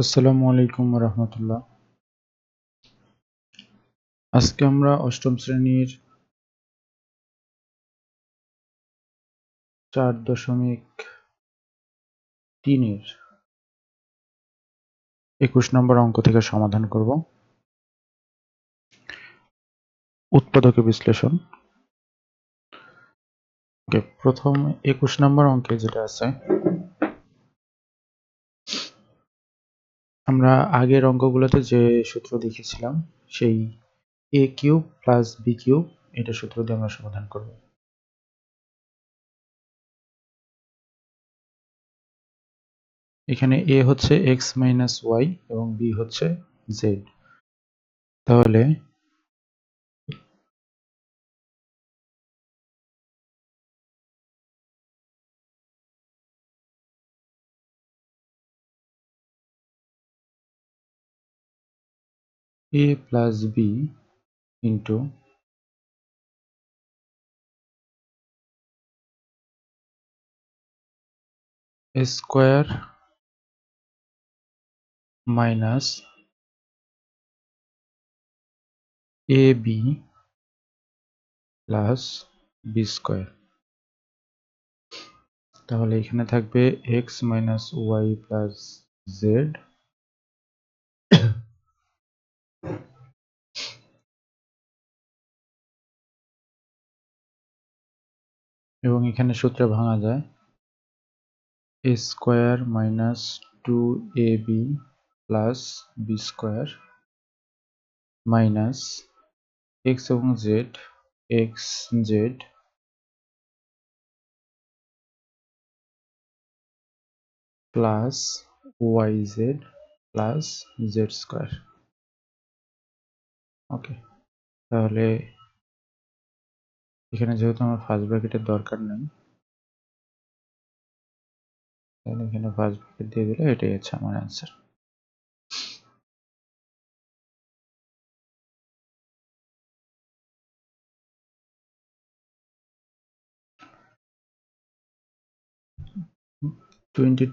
আসসালামু আলাইকুম রহমতুল্লাহ। আজকে আমরা অষ্টম শ্রেণীর 4.3-এর 21 নম্বর অঙ্ক থেকে সমাধান করব। উৎপাদকে বিশ্লেষণ। প্রথম 21 নম্বর অঙ্কে যেটা আছে, আমরা আগের অঙ্কগুলোতে যে সূত্র দেখেছিলাম সেই a cube plus b cube, এটা সূত্র দিয়ে আমরা সমাধান করব। এখানে a হচ্ছে x মাইনাস ওয়াই এবং b হচ্ছে z। তাহলে a plus B into square minus A B plus B square. তাহলে এখানে থাকবে X minus Y plus Z এবং এখানে সূত্রে ভাঙা যায় A square minus 2ab plus B square minus X এবং Z X Z plus Y Z plus Z square. Okay, তাহলে এখানে যেহেতু আমার ফার্স্ট ব্র্যাকেটের দরকার নেই, তাহলে এখানে ফার্স্ট ব্র্যাকেট দিয়ে দিলে এটাই হচ্ছে আমার অ্যান্সার।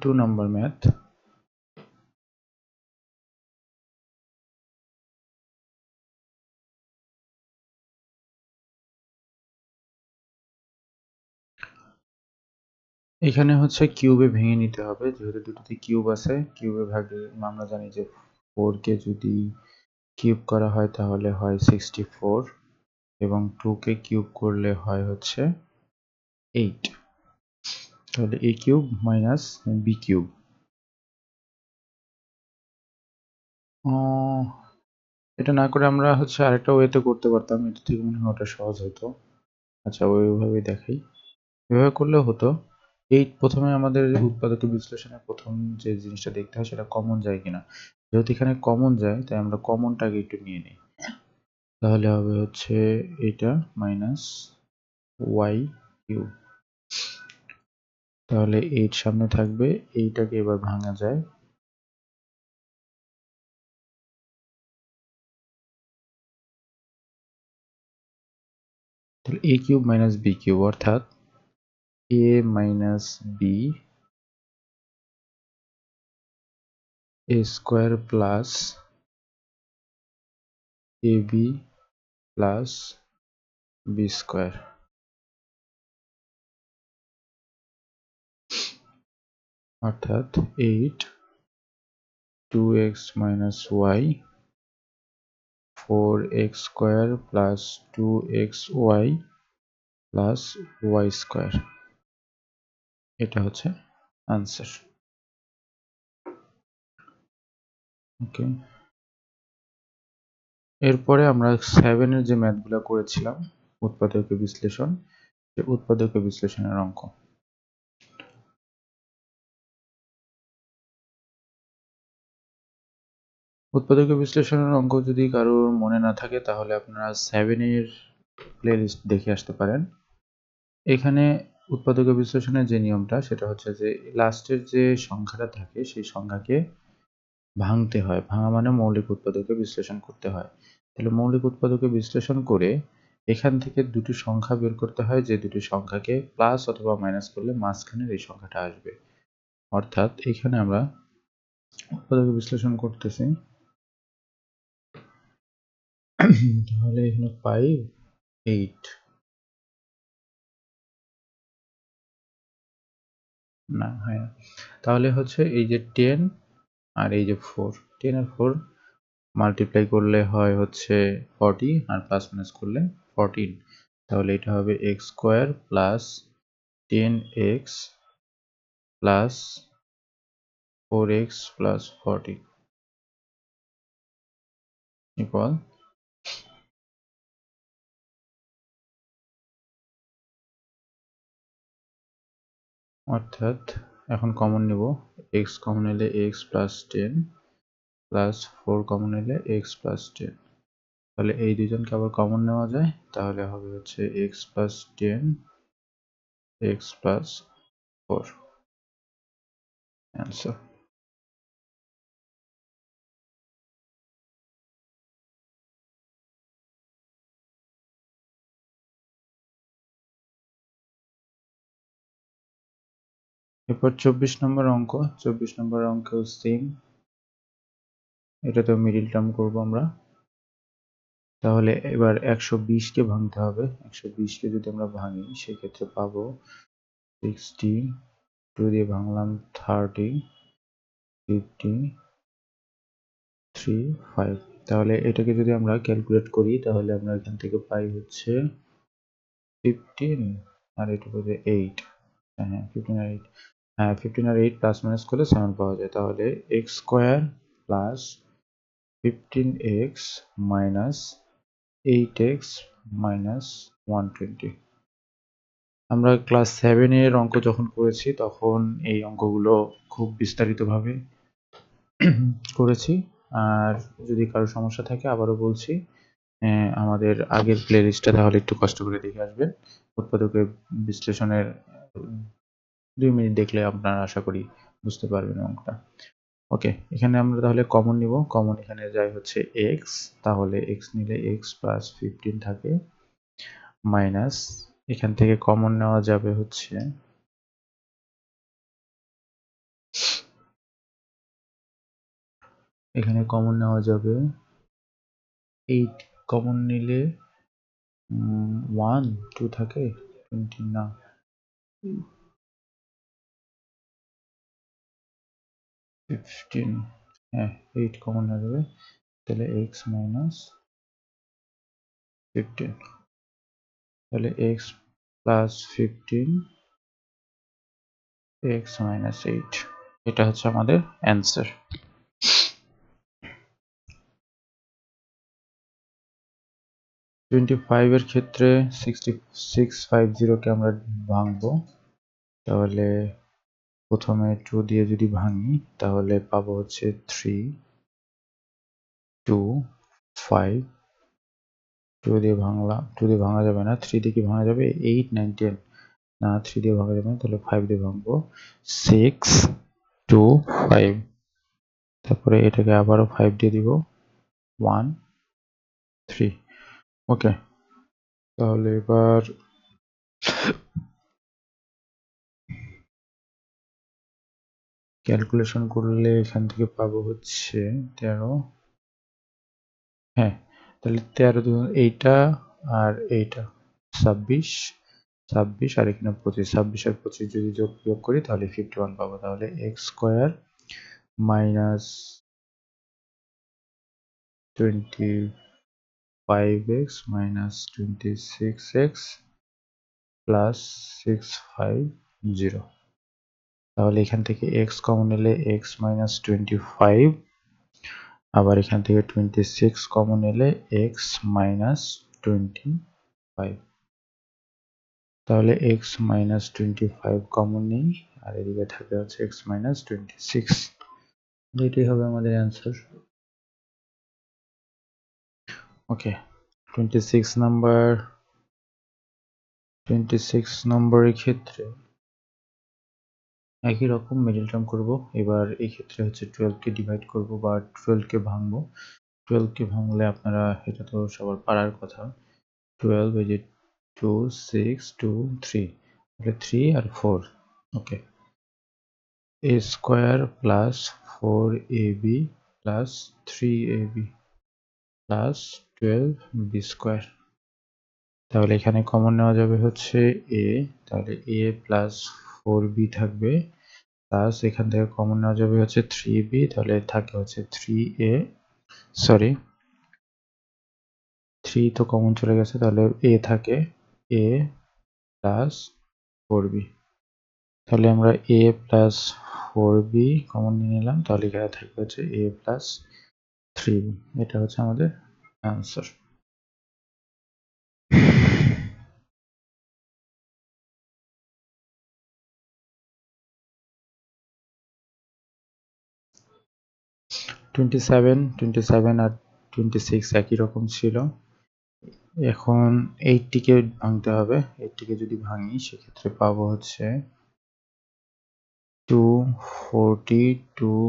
টু নম্বর ম্যাথ। এখানে হচ্ছে কিউবে ভেঙে নিতে হবে, যেহেতু দুটোতে কিউব আছে। কিউবে ভাগে আমরা জানি যে 4 কে যদি কিউব করা হয় তাহলে হয় 64 এবং 2 কে কিউব করলে হয় হচ্ছে 8। তাহলে a cube minus b cube. এটা না করে আমরা হচ্ছে আরেকটা ওয়েতে করতে পারতাম, এটা থেকে মনে হয় ওটা সহজ হতো। আচ্ছা, ওইভাবেই দেখাই। এভাবে করলেও হতো। প্রথমে আমাদের উৎপাদকের বিশ্লেষণে প্রথম যে জিনিসটা দেখতে হয় সেটা কমন যায় কিনা। যেহেতু এখানে কমন যায় তাই আমরা কমনটাকে একটু নিয়ে নিই। তাহলে হবে হচ্ছে এটা মাইনাস ওয়াই কিউব। তাহলে 8 সামনে থাকবে, এইটাকে এবার ভাঙা যায়। তাহলে a cube minus b cube, অর্থাৎ a minus b a square plus a B plus B square, অর্থাৎ 8 2x minus y 4x square plus 2xy plus y square. এটা হচ্ছে আনসার। ওকে, এরপরে আমরা 7 এর যে ম্যাথগুলো করেছিলাম উৎপাদকে বিশ্লেষণ, যে উৎপাদকে বিশ্লেষণের অঙ্ক। উৎপাদকে বিশ্লেষণের অঙ্ক যদি কারোর মনে না থাকে তাহলে আপনারা 7 এর প্লেলিস্ট দেখে আসতে পারেন। এখানে উৎপাদকে বিশ্লেষণের যে নিয়মটা সেটা হচ্ছে যে লাস্টের যে সংখ্যাটা থাকে সেই সংখ্যাকে ভাঙতে হয়। ভাঙা মানে মৌলিক উৎপাদকে বিশ্লেষণ করতে হয়। তাহলে মৌলিক উৎপাদকে বিশ্লেষণ করে এখান থেকে দুটি সংখ্যা বের করতে হয়, যে দুটি সংখ্যাকে প্লাস অথবা মাইনাস করলে মাঝখানের এই সংখ্যাটা আসবে। অর্থাৎ এখানে আমরা উৎপাদকে বিশ্লেষণ করতেছি। তাহলে এখানে পাই 8, না হয় না। তাহলে হচ্ছে এই যে 10 আর এই যে 4, 10 আর 4 মাল্টিপ্লাই করলে হয় হচ্ছে 40 আর প্লাস মাইনাস করলে 14। তাহলে এটা হবে x square plus 10x plus 4x plus 40 equal, অর্থাৎ এখন কমন নেব, x কমন নিলে x প্লাস 10 প্লাস 4 কমন নিলে x প্লাস 10। তাহলে এই দুইজনকে আবার কমন নেওয়া যায়, তাহলে হবে হচ্ছে x plus 10 x plus 4 answer. এরপর 24 নম্বর অঙ্ক। 24 নম্বর অঙ্কেও সেম, এটাতেও মিডিল টার্ম করবো আমরা। তাহলে এবার 120 কে ভাঙতে হবে। 120 কে যদি আমরা ভাঙি সেক্ষেত্রে পাবো 60, 2 দিয়ে ভাঙলাম 30, 50, 3, 5। তাহলে এটাকে যদি আমরা ক্যালকুলেট করি তাহলে আমরা এখান থেকে পাই হচ্ছে 15 আর এটা হবে 8। হ্যাঁ 15 আর 8, হ্যাঁ 15 আর 8 প্লাস মাইনাস করলে 7 পাওয়া যায়। তাহলে x square plus 15x minus 8x minus 120। আমরা ক্লাস 7 এর অঙ্ক যখন করেছি তখন এই অঙ্কগুলো খুব বিস্তারিতভাবে করেছি। আর যদি কারো সমস্যা থাকে আবারও বলছি, আমাদের আগের প্লেলিস্টটা তাহলে একটু কষ্ট করে দেখে আসবেন। উৎপাদকের বিশ্লেষণের 2 মিনিট দেখলে আপনারা আশা করি বুঝতে পারবেন অঙ্কটা। ওকে, এখানে আমরা তাহলে কমন নিব। কমন এখানে যায় হচ্ছে x, তাহলে x নিলে x প্লাস 15 থাকে, মাইনাস এখান থেকে কমন নেওয়া যাবে হচ্ছে এখানে কমন নেওয়া যাবে 8, কমন নিলে 1 2 থাকে, 20 না, 15, হ্যাঁ 8 কমন নেওয়া যাবে, তাহলে x মাইনাস 15, তাহলে x প্লাস 15 x মাইনাস 8, এটা হচ্ছে আমাদের অ্যান্সার। 25 এর ক্ষেত্রে 6650 কে আমরা ভাঙবো। তাহলে প্রথমে 2 দিয়ে যদি ভাঙি তাহলে পাবো হচ্ছে 3, 2, 5, 2 দিয়ে ভাঙলাম, 2 দিয়ে ভাঙা যাবে না, 3 দিয়ে কি ভাঙা যাবে, 8, 9, 10, না 3 দিয়ে ভাঙা যাবে না, তাহলে 5 দিয়ে ভাঙবো, 6, 2, 5, তারপরে এটাকে আবারও 5 দিয়ে দিব, 1, 3। ওকে, তাহলে এবার ক্যালকুলেশন করলে এখান থেকে পাবো হচ্ছে 13, হ্যাঁ তাহলে 13 এইটা আর এইটা 26, 26 আর এখানে 25, 26 আর 25 যদি যোগ বিয়োগ করি তাহলে 51 পাবো। তাহলে x square minus 25x minus 26x plus 650। তাহলে এখান থেকে x কমন নিলে x মাইনাস 25, আবার এখান থেকে 26 কমন নিলে x মাইনাস 25। তাহলে x মাইনাস 25 কমন নেই, আর এদিকে থাকে হচ্ছে x মাইনাস 26। এটাই হবে আমাদের অ্যান্সার। ওকে, 26 নম্বরের ক্ষেত্রে একই রকম মিডল টার্ম করব। এবার এই ক্ষেত্রে হচ্ছে 12 কে ডিভাইড করব বা 12 কে ভাঙবো। 12 কে ভাঙলে আপনারা, এটা তো সবার পারার কথা, 12 এই যে 2, 6, 2, 3, তাহলে 3 আর 4। ওকে, a square plus 4ab plus 3ab plus 12b square. তাহলে এখানে কমন নেওয়া যাবে হচ্ছে a, তাহলে a প্লাস 4b থাকবে, প্লাস এখান থেকে কমন নেওয়া যাবে হচ্ছে 3b, তাহলে থাকে হচ্ছে 3a, সরি 3 তো কমন চলে গেছে, তাহলে a থাকে a প্লাস 4b। তাহলে আমরা a প্লাস 4b কমন নিয়ে নিলাম, তাহলে এখানে থাকবে হচ্ছে a প্লাস 3b। এটা হচ্ছে আমাদের অ্যান্সার। টোয়েন্টি সেভেন আর 26 একই রকম ছিল। এখন 80 কে ভাঙতে হবে। 80 কে যদি ভাঙি সেক্ষেত্রে পাবো হচ্ছে 2, 40, 2,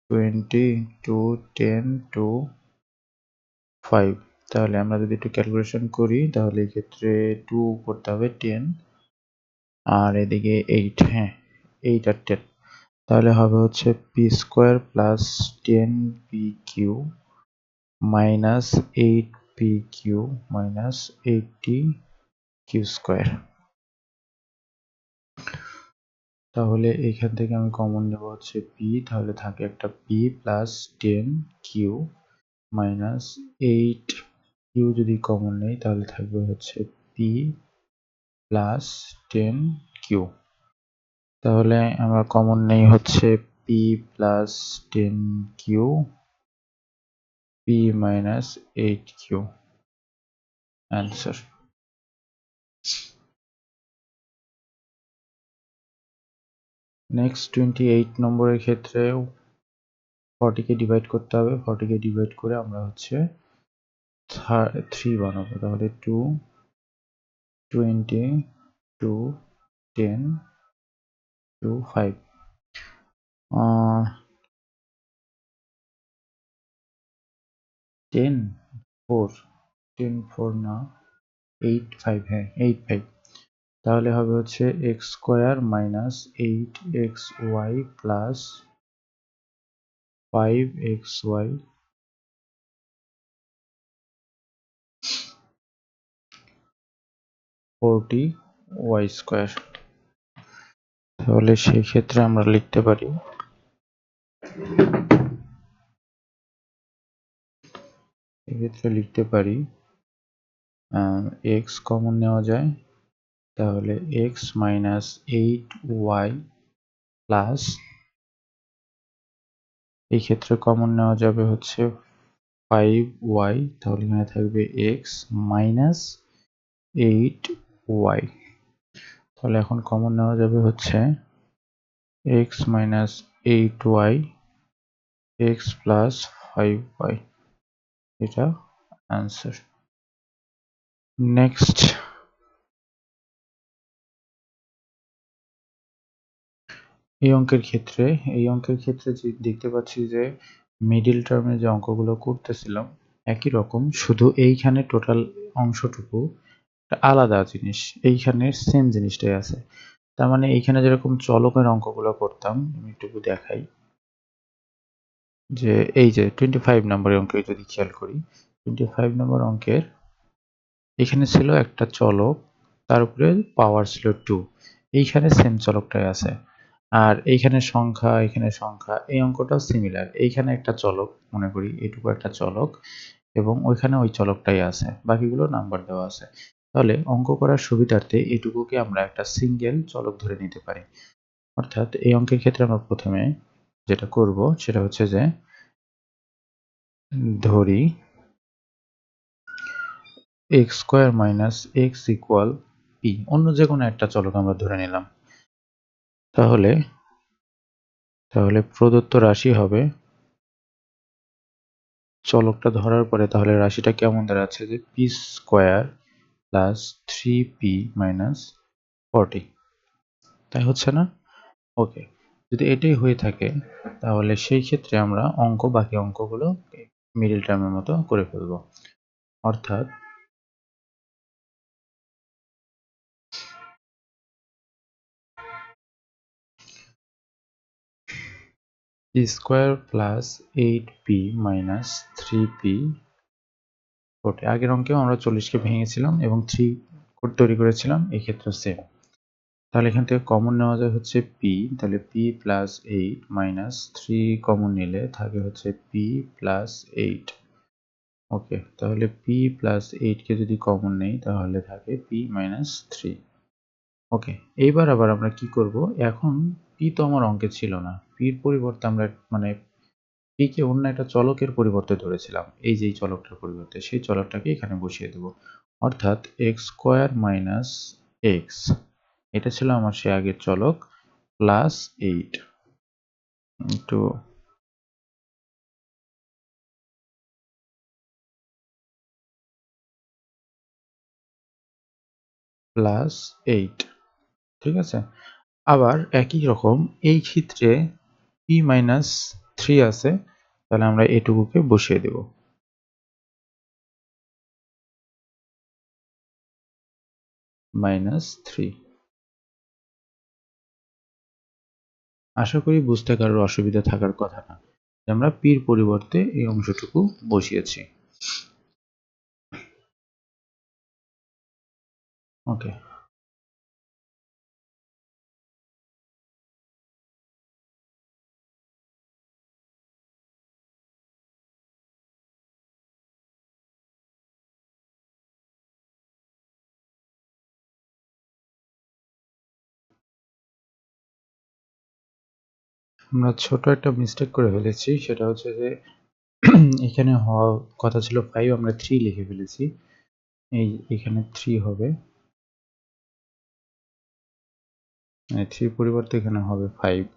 20, 2, 10, 2, 5। তাহলে আমরা যদি একটু ক্যালকুলেশন করি তাহলে এক্ষেত্রে 2 করতে হবে 10 আর এদিকে 8, হ্যাঁ 8 আর 10, তাহলে হবে হচ্ছে পি স্কোয়ার প্লাস 10পি কিউ মাইনাস 8পি কিউ মাইনাস 80 কিউ স্কোয়ার। তাহলে এইখান থেকে আমি কমন নেব হচ্ছে পি, তাহলে থাকে একটা p plus 10 q minus 8 q, যদি কমন নেই তাহলে থাকবে হচ্ছে পি প্লাস 10 কিউ। তাহলে আমরা কমন নেই হচ্ছে p plus 10 q, p minus 8 q, answer. Next 28 নম্বরের ক্ষেত্রে 40 কে ডিভাইড করতে হবে। 40 কে ডিভাইড করে আমরা হচ্ছে 3 বানাবো, তাহলে 2, 20, 2, 10, 2, 5, 10, 4, 10, 4 না 8, 5, হ্যাঁ 8, 5। তাহলে হবে হচ্ছে x square minus 8xy plus 5xy forty y square. তাহলে সেই ক্ষেত্রে আমরা লিখতে পারি এক্স কমন নেওয়া যায়, তাহলে এক্স মাইনাস 8y প্লাস, এই ক্ষেত্রে কমন নেওয়া যাবে হচ্ছে 5y, তাহলে এখানে থাকবে এক্স মাইনাস 8y। তাহলে এখন কমন নেওয়া যাবে হচ্ছে x minus 8y x plus 5y, এটা অ্যান্সার। নেক্সট এই অঙ্কের ক্ষেত্রে যে দেখতে পাচ্ছি যে মিডিল টার্মে যে অঙ্কগুলো করতেছিলাম একই রকম, শুধু এইখানে টোটাল অংশটুকু একটা আলাদা জিনিস, এইখানে সেম জিনিসটাই আছে। তার মানে এইখানে যেরকম চলকের অঙ্কগুলো করতাম, আমি একটু দেখাই যে এই যে 25 নম্বরের অঙ্কে যদি খেয়াল করি, 25 নম্বর অঙ্কের এখানে ছিল একটা চলক, তার উপরে পাওয়ার ছিল 2, এইখানে সেম চলকটাই আছে। আর এইখানে সংখ্যা, এখানে সংখ্যা, এই অঙ্কটাও সিমিলার। এইখানে একটা চলক, মনে করি এটুকু একটা চলক, এবং ওইখানে ওই চলকটাই আছে, বাকিগুলো নাম্বার দেওয়া আছে। তাহলে অঙ্ক করার সুবিধার্থে এটুকুকে আমরা একটা সিঙ্গেল চলক ধরে নিতে পারি। অর্থাৎ এই অঙ্কের ক্ষেত্রে আমরা প্রথমে যেটা করব সেটা হচ্ছে যে ধরি x square minus x equal P, অন্য যে কোনো একটা চলক আমরা ধরে নিলাম। তাহলে প্রদত্ত রাশি হবে, চলকটা ধরার পরে তাহলে রাশিটা কেমন দাঁড়াচ্ছে যে P square plus 3p minus 40, তাই হচ্ছে না? ওকে, যদি এটাই হয়ে থাকে তাহলে সেই ক্ষেত্রে আমরা বাকি অঙ্কগুলো মিডল টার্মের মতো করে ফেলবো। অর্থাৎ P square plus 8p minus 3p। ওকে, আগের অঙ্কেও আমরা 40কে ভেঙেছিলাম এবং 3 তৈরি করেছিলাম, এক্ষেত্রে সেম। তাহলে এখান থেকে কমন নেওয়া যায় হচ্ছে p, তাহলে p প্লাস 8 মাইনাস 3 কমন নিলে থাকে হচ্ছে p প্লাস 8। ওকে, তাহলে p প্লাস 8কে যদি কমন নেই তাহলে থাকে p মাইনাস 3। ওকে, এইবার আবার আমরা কি করব, এখন p তো আমার অঙ্কে ছিল না, p এর পরিবর্তে আমরা মানে p কে অন্য একটা চলকের পরিবর্তে ধরেছিলাম, এই যে এই চলকটার পরিবর্তে, সেই চলকটাকে এখানে বসিয়ে দেব, অর্থাৎ x স্কয়ার মাইনাস x, এটা ছিল আমার সে আগের চলক, প্লাস 8 ইন্টু প্লাস 8। ঠিক আছে, আবার একই রকম এই ক্ষেত্রে p মাইনাস 3 আছে, তাহলে আমরা এটুকুকে বসিয়ে দেব, মাইনাস 3। আশা করি বুঝতে কারোর অসুবিধা থাকার কথা না, আমরা p এর পরিবর্তে এই অংশটুকু বসিয়েছি। ওকে, আমরা ছোট একটা মিস্টেক করে ফেলেছি, সেটা হচ্ছে যে এখানে হওয়ার কথা ছিল 5, আমরা 3 লিখে ফেলেছি, এই এখানে 3 হবে, 3 পরিবর্তে এখানে হবে 5।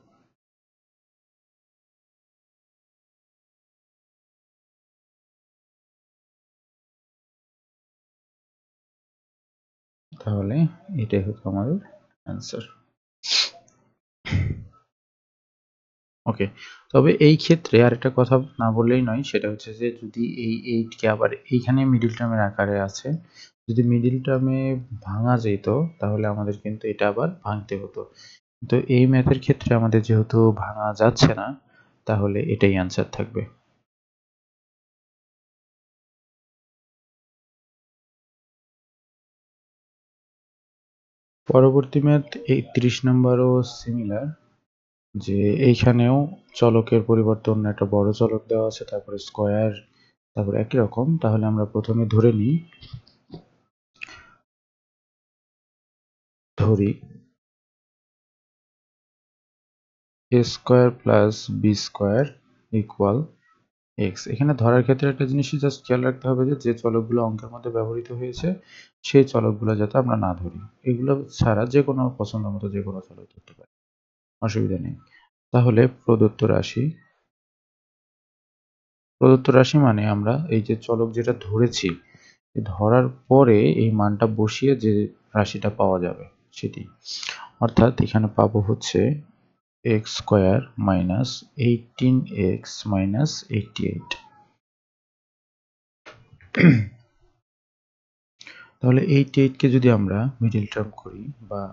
তাহলে এটাই হচ্ছে আমাদের অ্যান্সার। ওকে, তবে এই ক্ষেত্রে আরেকটা কথা না বললেই নয়, সেটা হচ্ছে যে যদি এই 8 কে আবার এইখানে মিডল টার্মের আকারে আছে, যদি মিডল টার্মে ভাঙা যেত তাহলে আমাদের কিন্তু এটা আবার ভাঙতে হতো, তো এই ম্যাথের ক্ষেত্রে আমাদের যেহেতু ভাঙা যাচ্ছে না, তাহলে এটাই অ্যান্সার থাকবে। পরবর্তী ম্যাথ 30 নম্বরও সিমিলার, যে এইখানেও চলকের পরিবর্তে অন্য একটা বড় চলক দেওয়া আছে, তারপরে স্কয়ার, তারপর একই রকম। তাহলে আমরা প্রথমে ধরি a square plus b square equal x. এখানে ধরার ক্ষেত্রে একটা জিনিসই জাস্ট খেয়াল রাখতে হবে যে যে চলকগুলো অঙ্কের মধ্যে ব্যবহৃত হয়েছে সেই চলকগুলো যাতে আমরা না ধরি, এগুলো ছাড়া যে কোনো পছন্দ মতো যে কোনো চলক ধরতে পারি, অসুবিধা নেই। তাহলে প্রদত্ত রাশি মানে আমরা এই যে চলক যেটা ধরেছি, ধরার পরে এই মানটা বসিয়ে যে রাশিটা পাওয়া যাবে সেটি, অর্থাৎ এখানে পাবো হচ্ছে x square minus 18x minus 88। তাহলে 88কে যদি আমরা মিডিল টার্ম করি বা,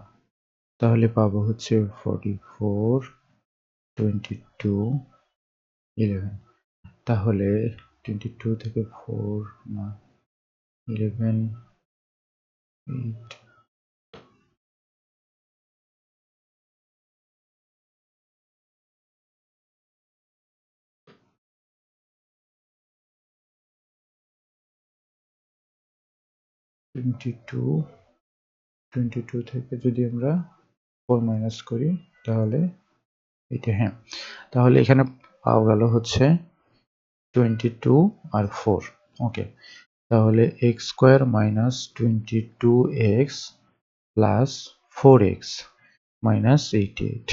তাহলে পাবো হচ্ছে 44 22 11। তাহলে 22 থেকে 4 না 11 8 22 থেকে যদি আমরা 4 মাইনাস করি তাহলে এটা, হ্যাঁ, তাহলে এখানে পাওয়া গেল হচ্ছে 22 আর 4। ওকে, তাহলে x square minus 22x plus 4x minus 88।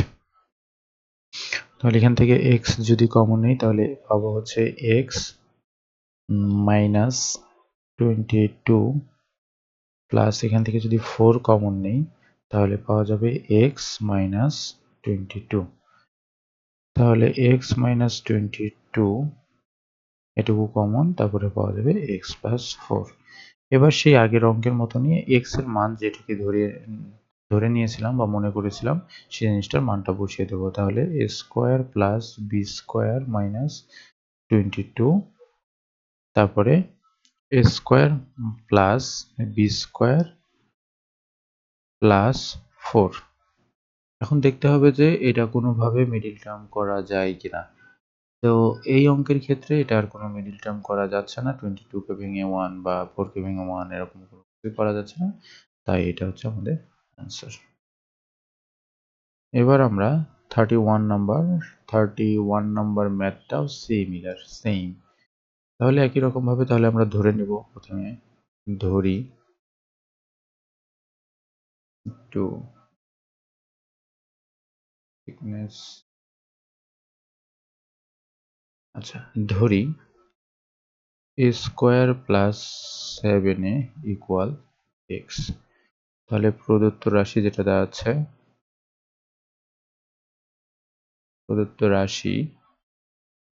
তাহলে এখান থেকে x যদি কমন নেই তাহলে পাবো হচ্ছে x মাইনাস 22 প্লাস এখান থেকে যদি 4 কমন নেই তাহলে পাওয়া যাবে x মাইনাস 22। তাহলে x মাইনাস 22 এটুকু কমন, তারপরে পাওয়া যাবে x প্লাস 4। এবার সেই আগের অঙ্কের মতো নিয়ে x এর মান যেটিকে ধরিয়ে ধরে নিয়েছিলাম বা মনে করেছিলাম সেই জিনিসটার মানটা বসিয়ে দেবো। তাহলে a square plus B square minus 22, তারপরে a square plus B square plus 4। এখন দেখতে হবে যে এটা কোনোভাবে মিডিল টার্ম করা যায় কিনা। তো এই অঙ্কের ক্ষেত্রে এটা আর কোনো মিডিল টার্ম করা যাচ্ছে না, 22 কে ভেঙে 1 বা 4 কে ভেঙে 1 এরকম কোনো কিছুই করা যাচ্ছে না, তাই এটা হচ্ছে আমাদের অ্যান্সার। এবার আমরা 31 নাম্বার ম্যাথটাও সেম। তাহলে একই রকম ভাবে তাহলে আমরা ধরে নেব, প্রথমে ধরি 2 thickness, আচ্ছা ধরি a square plus 7a equal x। তাহলে প্রদত্ত রাশি যেটা দাঁড়াচ্ছে, প্রদত্ত রাশি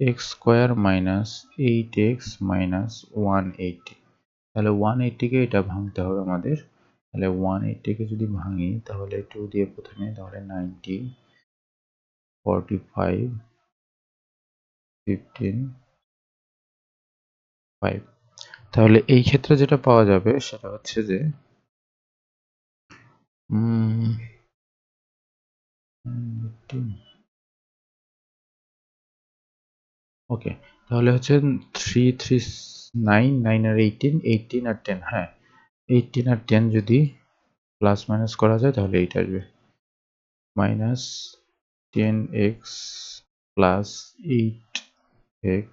x square minus 8x minus 180। তাহলে 180 কে এটা ভাঙতে হবে আমাদের। তাহলে 180 কে যদি ভাঙি তাহলে 2 দিয়ে প্রথমে, তাহলে 90, 45, 15, 5। তাহলে এই ক্ষেত্রে যেটা পাওয়া যাবে সেটা হচ্ছে যে ওকে, তাহলে হচ্ছে 3, 3, 9, 9 আর 18, 18 আর 10, হ্যাঁ 18 আর 10 যদি প্লাস মাইনাস করা যায় তাহলে এইটা আসবে মাইনাস 10x প্লাস 8x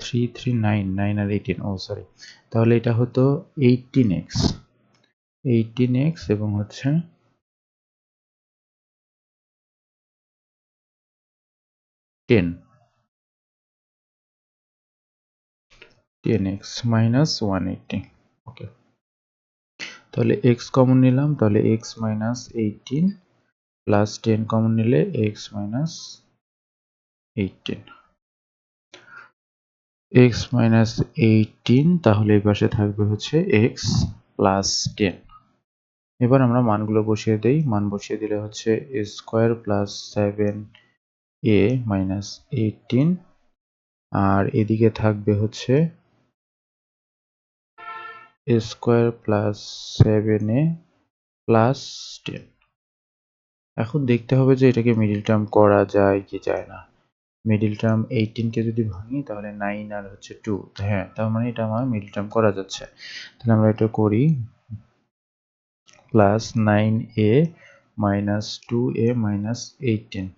3, 3, 9, 9 আর 18, ও সরি, তাহলে এটা হতো 18x, 18x এবং হচ্ছে 10, 10x মাইনাস 180। ওকে, তাহলে x কমন নিলাম, তাহলে x মাইনাস 18 প্লাস 10 কমন নিলে x মাইনাস 18, x মাইনাস 18, তাহলে এই পাশে থাকবে হচ্ছে x প্লাস 10। এবার আমরা মানগুলো বসিয়ে দেই, মান বসিয়ে দিলে হচ্ছে a square plus 7a minus 18, আর এদিকে থাকবে হচ্ছে a square plus 7a plus 10। এখন দেখতে হবে যে এটাকে মিডিল টার্ম করা যায় কি যায় না। মিডিল টার্ম 18 কে যদি ভাঙি তাহলে 9 আর হচ্ছে 2, হ্যাঁ তার মানে এটা আমার মিডিল টার্ম করা যাচ্ছে। তাহলে আমরা এটা করি, plus 9a minus 2a minus 18,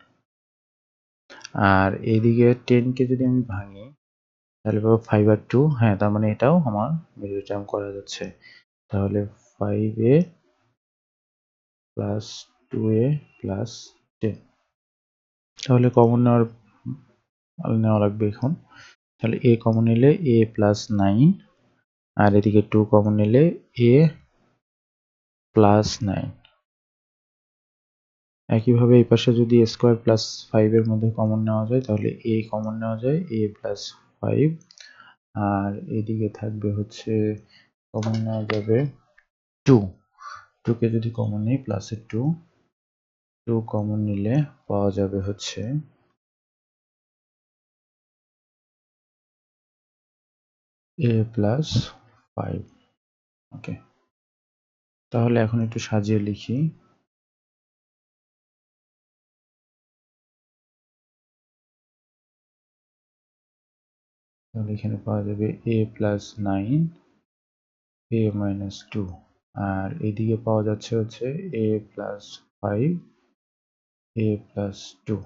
আর এদিকে 10 কে যদি আমি ভাঙি তাহলে পাবো 5 আর 2, হ্যাঁ তার মানে এটাও আমার মিডিল টার্ম করা যাচ্ছে। তাহলে 5a প্লাস 2a প্লাস 10, তাহলে কমন নেওয়া লাগবে এখন। তাহলে a কমন নিলে a প্লাস 9, আর এদিকে 2 কমন নিলে a প্লাস 9। একইভাবে এই পাশে যদি a স্কোয়ার প্লাস 5 এর মধ্যে কমন নেওয়া যায় তাহলে a কমন নেওয়া যায়, a প্লাস 5, আর এদিকে থাকবে হচ্ছে কমন নেওয়া যাবে 2, 2 কে যদি কমন নিই প্লাসের 2, 2 কমন নিলে পাওয়া যাবে হচ্ছে a প্লাস 5। ওকে, তাহলে এখন একটু সাজিয়ে লিখি। তাহলে এখানে পাওয়া যাবে a প্লাস 9, a মাইনাস 2, আর এদিকে পাওয়া যাচ্ছে হচ্ছে a প্লাস 5, a প্লাস 2।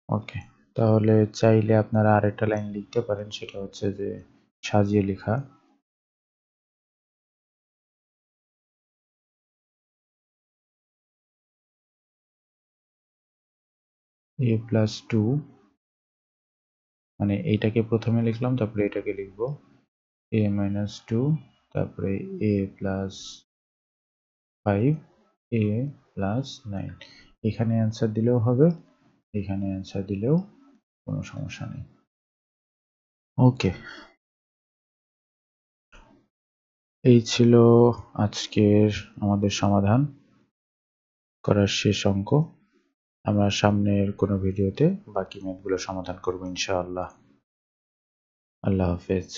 ওকে, তাহলে চাইলে আপনারা আরেকটা লাইন লিখতে পারেন, সেটা হচ্ছে যে সাজিয়ে লেখা, a প্লাস 2, মানে এইটাকে প্রথমে লিখলাম তারপরে এটাকে লিখবো a মাইনাস 2, তারপরে a প্লাস 5, a প্লাস 9। এখানে অ্যান্সার দিলেও হবে, এখানে অ্যান্সার দিলেও কোনো সমস্যা নেই। ওকে, এই ছিল আজকের আমাদের সমাধান করার শেষ অঙ্ক। আমরা সামনের কোনো ভিডিওতে বাকি ম্যাথগুলো সমাধান করব ইনশাআল্লাহ। আল্লাহ হাফেজ।